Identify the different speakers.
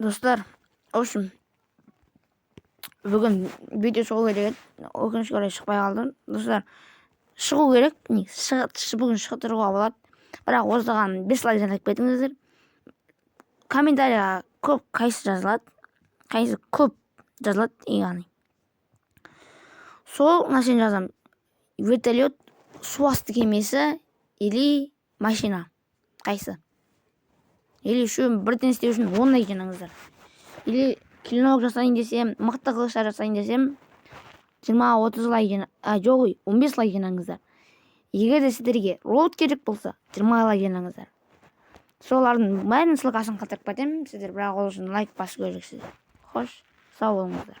Speaker 1: Dostlar, olsun. Bugün video çıkuu gerek. Ökünçke oraya çıkpay kaldım. Dostlar, çıkuu gerek. Bugün çıkıtırığa bolat. Birak ozdagan 5 like janayıp ketиңиздер. Комментарийга көп кайсы жазылат. Кайсы көп жазылат яғни. Сол нәрсени жазам. Вертолет, су асты кемесі или машина. Кайсы? Или şu бірден істеу үшін 10 like жанаңыздар. Или клинок жасайын десем, мықты қылыштар жасайын десем 20-30 like жоқ, 15 like жанаңыздар. Егер де сіздерге роут керек болса 20 like жанаңыздар. Солардың бәрін ссылкасын қалдырып кетемін. Сіздер бірақ ол үшін лайк басып көрсеңіздер. Хош, сау болыңыздар.